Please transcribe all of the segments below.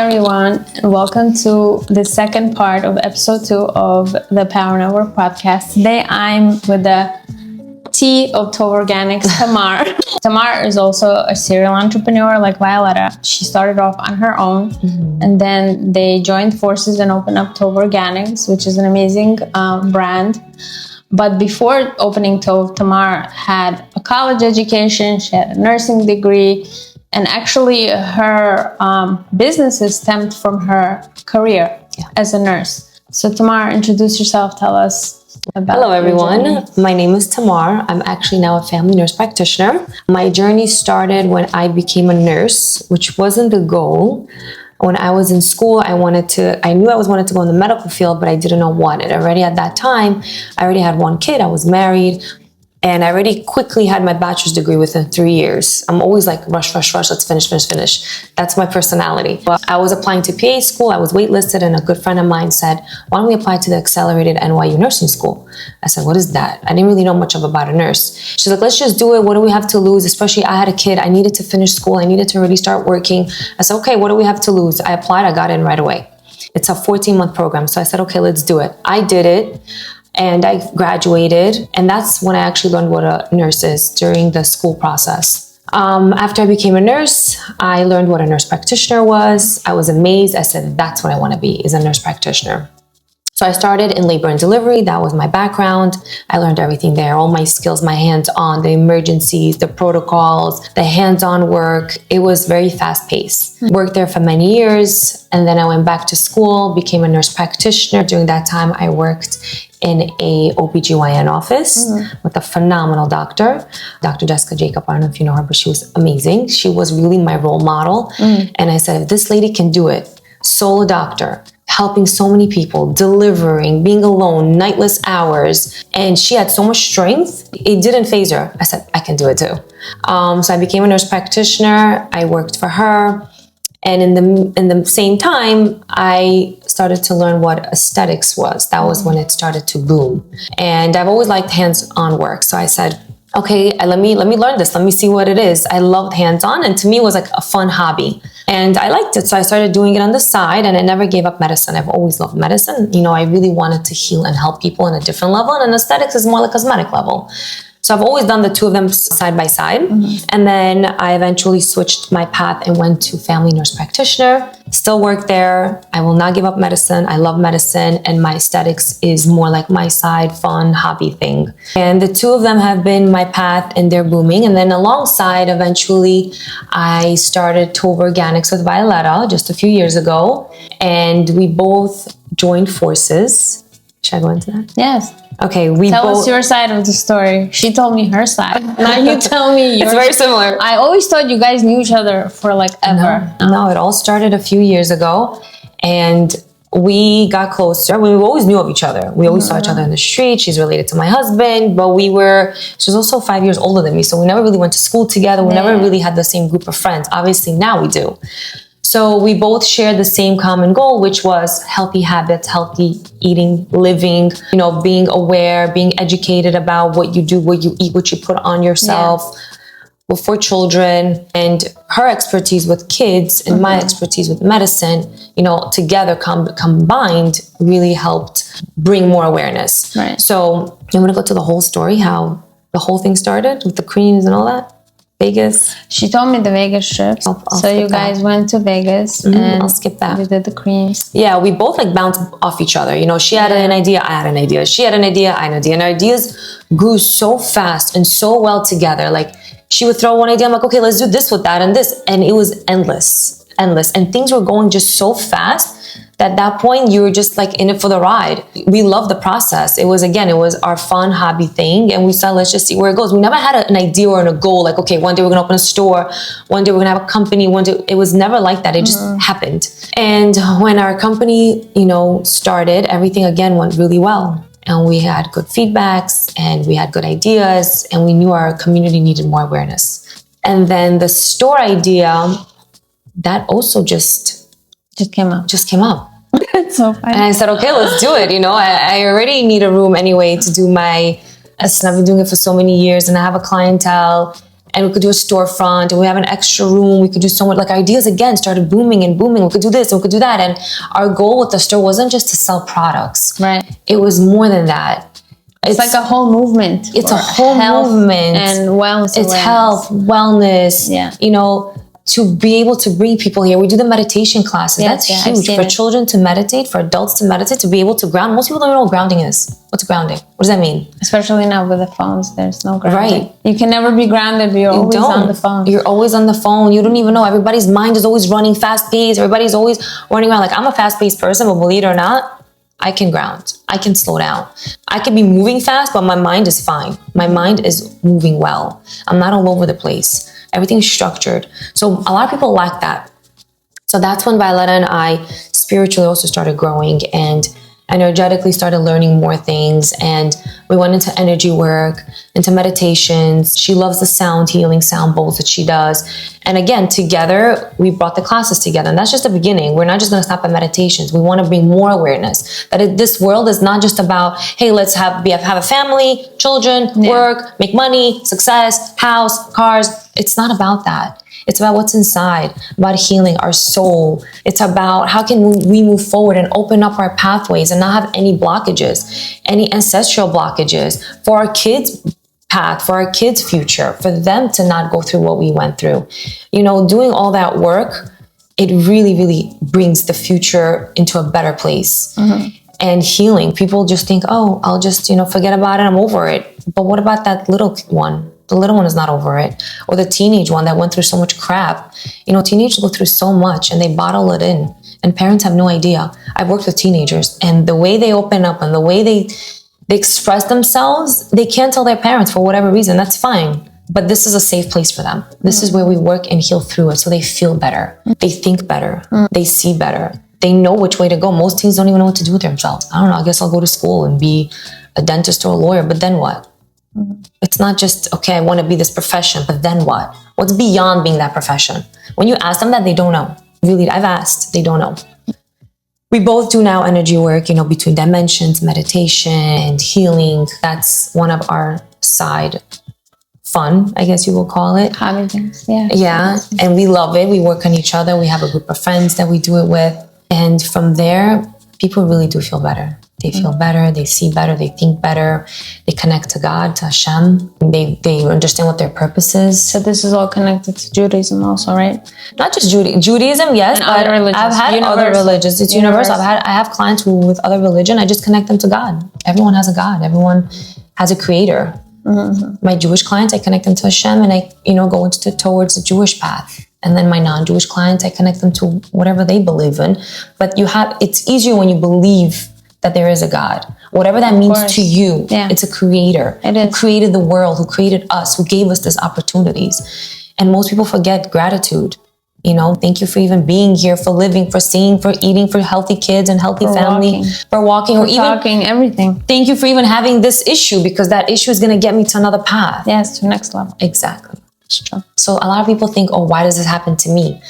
everyone, and welcome to the second part of episode 2 of the Power Network podcast. Today, I'm with the T of Tove Organics, Tamar. Tamar is also a serial entrepreneur like Violetta. She started off on her own, and then they joined forces and opened up Tove Organics, which is an amazing brand. But before opening Tove, Tamar had a college education, she had a nursing degree, and actually her businesses stemmed from her career as a nurse. So Tamar, introduce yourself, tell us about Hello everyone, my name is Tamar. I'm actually now a family nurse practitioner. My journey started when I became a nurse, which wasn't the goal. When I was in school, I knew I wanted to go in the medical field, but I didn't know what. And already at that time, I already had one kid, I was married, and I already quickly had my bachelor's degree within 3 years. I'm always like, rush, let's finish. That's my personality. But I was applying to PA school, I was waitlisted, and a good friend of mine said, why don't we apply to the accelerated NYU nursing school? I said, what is that? I didn't really know much about a nurse. She's like, let's just do it. What do we have to lose? Especially I had a kid, I needed to finish school, I needed to really start working. I said, okay, what do we have to lose? I applied, I got in right away. It's a 14-month program. So I said, okay, let's do it. I did it. And I graduated, and that's when I actually learned what a nurse is during the school process. After I became a nurse, I learned what a nurse practitioner was. I was amazed. I said, that's what I want to be, is a nurse practitioner. So I started in labor and delivery. That was my background. I learned everything there, all my skills, my hands-on, the emergencies, the protocols, the hands-on work. It was very fast-paced. Worked there for many years, and then I went back to school, became a nurse practitioner. During that time, I worked in a OBGYN office with a phenomenal doctor, Dr. Jessica Jacob. I don't know if you know her, but she was amazing. She was really my role model. And I said, if this lady can do it, solo doctor, helping so many people, delivering, being alone, nightless hours, and she had so much strength, it didn't faze her. I said, I can do it too. So I became a nurse practitioner. I worked for her. And in the same time, I started to learn what aesthetics was. That was when it started to boom. And I've always liked hands-on work. So I said, okay, let me learn this. Let me see what it is. I loved hands-on, and to me it was like a fun hobby. And I liked it. So I started doing it on the side, and I never gave up medicine. I've always loved medicine. You know, I really wanted to heal and help people on a different level. And aesthetics is more like cosmetic level. So I've always done the two of them side by side. And then I eventually switched my path and went to family nurse practitioner. Still work there. I will not give up medicine. I love medicine, and my aesthetics is more like my side, fun, hobby thing. And the two of them have been my path, and they're booming. And then alongside, eventually, I started Tove Organics with Violetta just a few years ago. And we both joined forces. Should I go into that? Yes. Okay, Tell us your side of the story. She told me her side. Now you tell me yours. It's very similar. I always thought you guys knew each other for like ever. No, it all started a few years ago, and we got closer. We always knew of each other. We always saw each other in the street. She's related to my husband, but she was also 5 years older than me, so we never really went to school together. We never really had the same group of friends. Obviously, now we do. So we both shared the same common goal, which was healthy habits, healthy eating, living, you know, being aware, being educated about what you do, what you eat, what you put on yourself. For children, and her expertise with kids and my expertise with medicine, you know, together combined really helped bring more awareness. Right. So I'm going to go to the whole story, how the whole thing started with the creams and all that. Vegas. She told me the Vegas trip. So you guys went to Vegas, and I'll skip that. We did the creams. Yeah, we both like bounced off each other. You know, she had an idea, I had an idea. She had an idea, I had an idea. And our ideas grew so fast and so well together. Like, she would throw one idea, I'm like, okay, let's do this with that and this. And it was endless. And things were going just so fast that at that point you were just like in it for the ride. We loved the process. It was our fun hobby thing. And we said, let's just see where it goes. We never had an idea or a goal. Like, okay, one day we're going to open a store. One day we're going to have a company. One day, it was never like that. It just happened. And when our company, you know, started, everything again went really well. And we had good feedbacks, and we had good ideas, and we knew our community needed more awareness. And then the store idea, that also just came up. It's so funny. And I said, okay, let's do it. You know, I already need a room anyway to do I've been doing it for so many years, and I have a clientele. and we could do a storefront, and we have an extra room. We could do so much, like ideas again started booming and booming. We could do this, we could do that. And our goal with the store wasn't just to sell products. Right. It was more than that. It's like a whole movement. It's for a whole health movement. and wellness. It's awareness. health, wellness, Yeah. you know, to be able to bring people here. We do the meditation classes. Yes, That's yeah, I've huge seen for it. children to meditate, for adults to meditate, to be able to ground. Most people don't know what grounding is. What's grounding? What does that mean? Especially now with the phones, there's no grounding. Right. You can never be grounded. You're always on the phone. You're always on the phone. You don't even know. Everybody's mind is always running fast paced. Everybody's always running around. Like, I'm a fast paced person, but believe it or not, I can ground. I can slow down. I can be moving fast, but my mind is fine. My mind is moving well. I'm not all over the place. Everything's structured. So a lot of people lack that. So that's when Violetta and I spiritually also started growing and energetically started learning more things. And we went into energy work, into meditations. She loves the sound healing, sound bowls that she does. And again, together, we brought the classes together. And that's just the beginning. We're not just going to stop at meditations. We want to bring more awareness that this world is not just about, hey, let's have a family, children, work, make money, success, house, cars. It's not about that. It's about what's inside, about healing our soul. It's about how can we move forward and open up our pathways and not have any blockages, any ancestral blockages for our kids' path, for our kids' future, for them to not go through what we went through. You know, doing all that work, it really, really brings the future into a better place. Mm-hmm. And healing, people just think, oh, I'll just, forget about it. I'm over it. But what about that little one? The little one is not over it. Or the teenage one that went through so much crap. Teenagers go through so much and they bottle it in. And parents have no idea. I've worked with teenagers and the way they open up and the way they express themselves, they can't tell their parents for whatever reason. That's fine. But this is a safe place for them. This is where we work and heal through it. So they feel better. They think better. They see better. They know which way to go. Most teens don't even know what to do with themselves. I don't know. I guess I'll go to school and be a dentist or a lawyer. But then what? It's not just, okay, I want to be this profession, but then what? What's beyond being that profession? When you ask them that, they don't know. Really, I've asked, they don't know. We both do now energy work, between dimensions, meditation, and healing. That's one of our side fun, I guess you will call it. Hobby things, yeah. Yeah, and we love it. We work on each other. We have a group of friends that we do it with. And from there, people really do feel better. They feel better, they see better, they think better, they connect to God, to Hashem. They understand what their purpose is. So this is all connected to Judaism also, right? Not just Judaism, yes, and but other religions. I've had other religions. It's universal. I have clients who with other religion, I just connect them to God. Everyone has a God. Everyone has a creator. Mm-hmm. My Jewish clients, I connect them to Hashem and I, go towards the Jewish path. And then my non-Jewish clients, I connect them to whatever they believe in. But it's easier when you believe that there is a God. Whatever that means to you, it's a creator who created the world, who created us, who gave us these opportunities. And most people forget gratitude. Thank you for even being here, for living, for seeing, for eating, for healthy kids and healthy family, for walking, for or even talking, everything. Thank you for even having this issue because that issue is going to get me to another path. Yes, to the next level. Exactly. It's true. So a lot of people think, oh, why does this happen to me?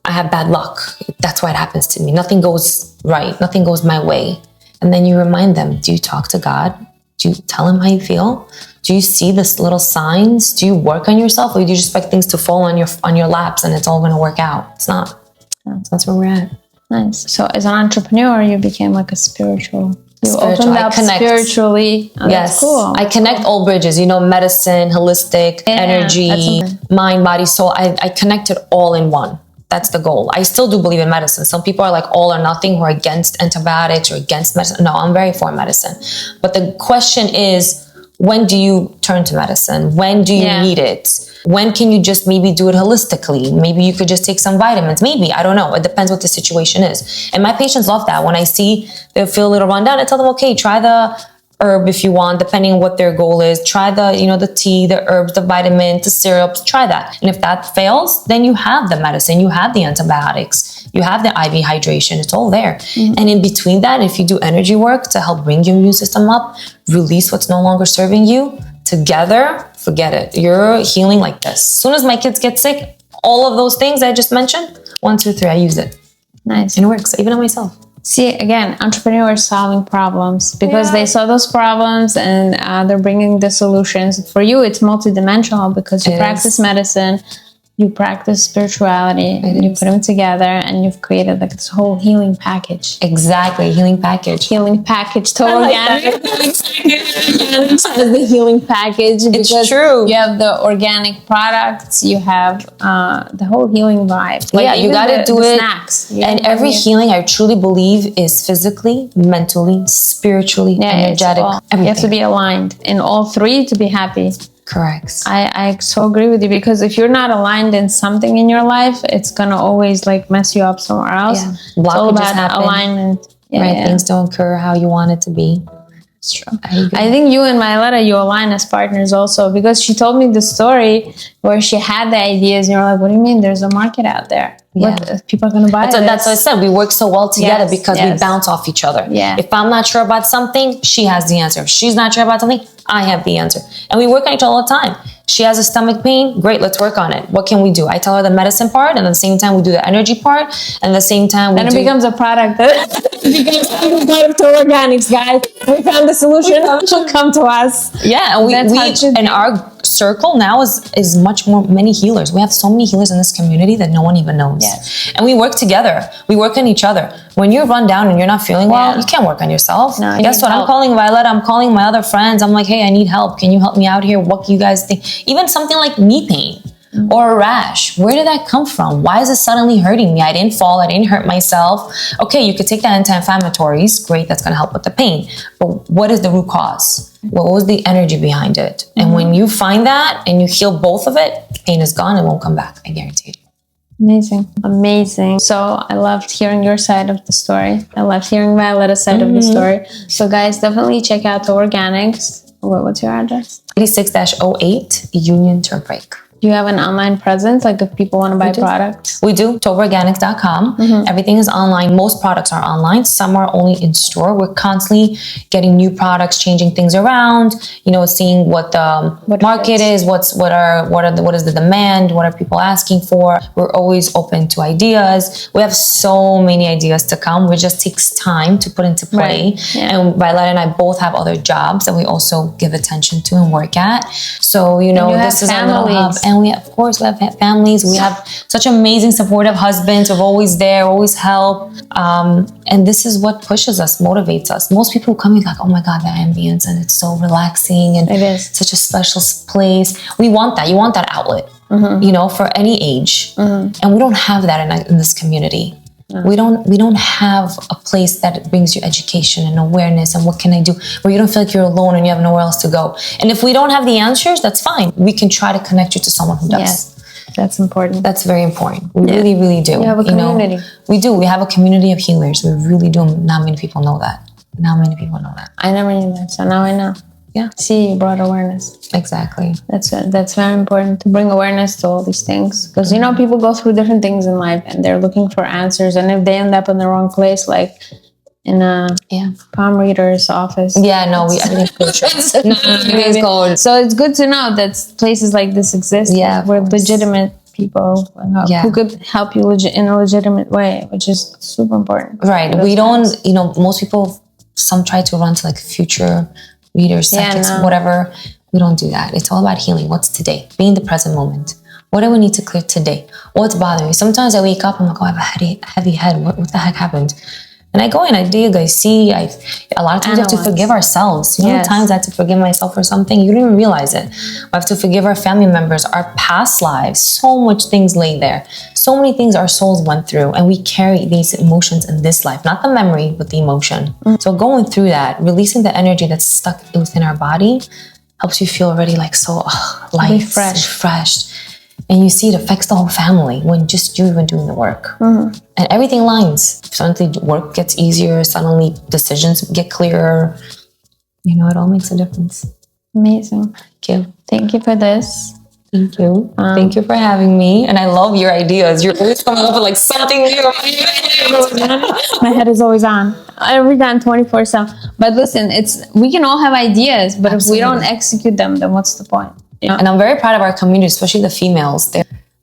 I have bad luck. That's why it happens to me. Nothing goes right. Nothing goes my way. And then you remind them, do you talk to God? Do you tell him how you feel? Do you see this little signs? Do you work on yourself? Or do you just expect things to fall on your laps and it's all going to work out? It's not. So that's where we're at. Nice. So as an entrepreneur, you became like a spiritual. You opened up spiritually. Oh, yes. That's cool. I connect all bridges, medicine, holistic, energy, mind, body, soul. I connect it all in one. That's the goal. I still do believe in medicine. Some people are like all or nothing, who are against antibiotics or against medicine. No, I'm very for medicine. But the question is, when do you turn to medicine? When do you need it? When can you just maybe do it holistically? Maybe you could just take some vitamins. Maybe, I don't know. It depends what the situation is. And my patients love that. When I see they feel a little run down, I tell them, okay, try the herb if you want, depending on what their goal is. Try the tea, the herbs, the vitamin, the syrups, try that. And if that fails, then you have the medicine, you have the antibiotics, you have the IV hydration, it's all there. Mm-hmm. And in between that, if you do energy work to help bring your immune system up, release what's no longer serving you, together, forget it. You're healing like this. As soon as my kids get sick, all of those things I just mentioned, 1, 2, 3, I use it. Nice. And it works, even on myself. See, again, entrepreneurs solving problems because they saw those problems and they're bringing the solutions. For you, it's multidimensional because you practice medicine, you practice spirituality, and you put them together, and you've created like this whole healing package. Exactly, healing package. Healing package, total organic. The healing package. It's true. You have the organic products, you have the whole healing vibe. Like, you gotta do it. Snacks. And every healing, I truly believe, is physically, mentally, spiritually, energetic. You have to be aligned in all three to be happy. Correct. I so agree with you, because if you're not aligned in something in your life, it's gonna always like mess you up somewhere else. Yeah. It's all about alignment. Things don't occur how you want it to be. It's true. I think you and Violetta, you align as partners also, because she told me the story where she had the ideas and you're like, what do you mean? There's a market out there. Yeah. People are going to buy this. That's what I said. We work so well together because we bounce off each other. Yeah. If I'm not sure about something, she has the answer. If she's not sure about something, I have the answer. And we work on each other all the time. She has a stomach pain. Great, let's work on it. What can we do? I tell her the medicine part, and at the same time, we do the energy part. And at the same time, it becomes a product. It becomes a part of Total Organics, guys. We found the solution. She'll come to us. Yeah, and and our circle now is much more, many healers. We have so many healers in this community that no one even knows. Yes. And we work together. We work on each other. When you're run down and you're not feeling well, you can't work on yourself. No, guess what? I'm calling Violetta. I'm calling my other friends. I'm like, hey, I need help. Can you help me out here? What do you guys think? Even something like knee pain or a rash. Where did that come from? Why is it suddenly hurting me? I didn't fall. I didn't hurt myself. Okay, you could take the anti-inflammatories. Great, that's going to help with the pain. But what is the root cause? What was the energy behind it? And when you find that and you heal both of it, pain is gone and won't come back. I guarantee you. Amazing. So I loved hearing your side of the story. I loved hearing Violetta's side of the story. So guys, definitely check out the Organics. What's your address? 86-08 Union Turnpike. Do you have an online presence? Like if people want to buy products? We do. TovaOrganics.com. Everything is online. Most products are online. Some are only in store. We're constantly getting new products, changing things around, seeing what the market is, what is the demand, what are people asking for. We're always open to ideas. We have so many ideas to come. It just takes time to put into play. Right. Yeah. And Violetta and I both have other jobs that we also give attention to and work at. So, this is our little hub. And we have families. We have such amazing, supportive husbands who are always there, always help. And this is what pushes us, motivates us. Most people who come in like, oh my God, the ambience, and it's so relaxing, and it is such a special place. We want that. You want that outlet, for any age. And we don't have that in this community. We don't have a place that brings you education and awareness and what can I do, where you don't feel like you're alone and you have nowhere else to go. And if we don't have the answers, that's fine. We can try to connect you to someone who does. Yes, that's important. That's very important. We really, really do. You have a community. We do. We have a community of healers. We really do. Not many people know that. I never knew that, so now I know. Yeah. See, you brought awareness. Exactly. That's very important to bring awareness to all these things. Because, people go through different things in life and they're looking for answers. And if they end up in the wrong place, like in a palm reader's office. Yeah, no, everything's kosher. Everything's cold. So it's good to know that places like this exist. Yeah. Where legitimate people who could help you in a legitimate way, which is super important. Right. We don't, most people, some try to run to like future readers, psychics, whatever. We don't do that. It's all about healing. What's today? Be in the present moment. What do we need to clear today? What's bothering me? Sometimes I wake up, I'm like, oh, I have a heavy head. What the heck happened? And I go in, I dig, I see. A lot of times we have to forgive ourselves. You know, times I had to forgive myself for something. You don't even realize it. We have to forgive our family members, our past lives. So much things lay there. So many things our souls went through. And we carry these emotions in this life. Not the memory, but the emotion. So going through that, releasing the energy that's stuck within our body helps you feel already like so light, refreshed. And you see it affects the whole family when just you even doing the work. And everything lines. Suddenly work gets easier. Suddenly decisions get clearer. It all makes a difference. Amazing. Thank you. Thank you for this. Thank you. Thank you for having me. And I love your ideas. You're always coming up with like something new. My head is always on. Every time, 24/7. But listen, we can all have ideas, but if we don't execute them, then what's the point? And I'm very proud of our community, especially the females.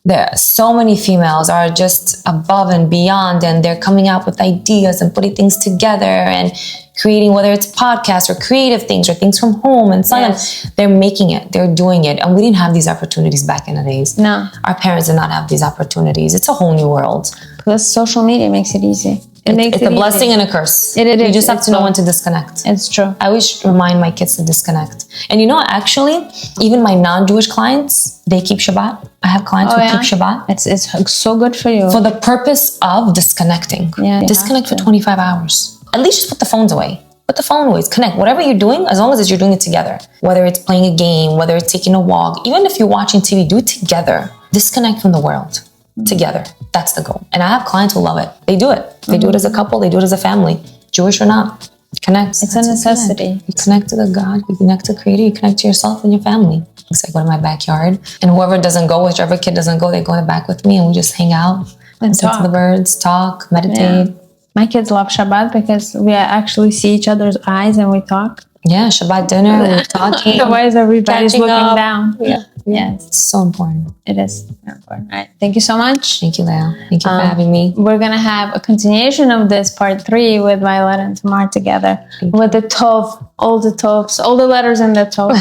There, so many females are just above and beyond, and they're coming out with ideas and putting things together and creating, whether it's podcasts or creative things or things from home. And sometimes they're making it, they're doing it. And we didn't have these opportunities back in the days. No. Our parents did not have these opportunities. It's a whole new world. Plus, social media makes it easy. It's a blessing and a curse. It is. You just have to know when to disconnect. It's true. I always remind my kids to disconnect. And actually, even my non-Jewish clients, they keep Shabbat. I have clients who keep Shabbat. It's so good for you. For the purpose of disconnecting. Yeah, disconnect for 25 hours. At least just put the phones away. Put the phone away. Connect. Whatever you're doing, as long as you're doing it together. Whether it's playing a game, whether it's taking a walk, even if you're watching TV, do it together. Disconnect from the world. Together. That's the goal. And I have clients who love it. They do it. They do it as a couple. They do it as a family. Jewish or not. Connect. It's a necessity. You connect to the God. You connect to the Creator. You connect to yourself and your family. I go to my backyard, and whoever doesn't go, whichever kid doesn't go, they go in the back with me, and we just hang out, listen to the birds, talk, meditate. Yeah. My kids love Shabbat because we actually see each other's eyes and we talk. Yeah, Shabbat dinner, we're talking. Otherwise, everybody's looking down. Yeah. Yes. It's so important. It is important. All right. Thank you so much. Thank you, Leah. Thank you for having me. We're going to have a continuation of this part 3 with Violet and Tamar together with the Tov, all the Tovs, all the letters in the Tov.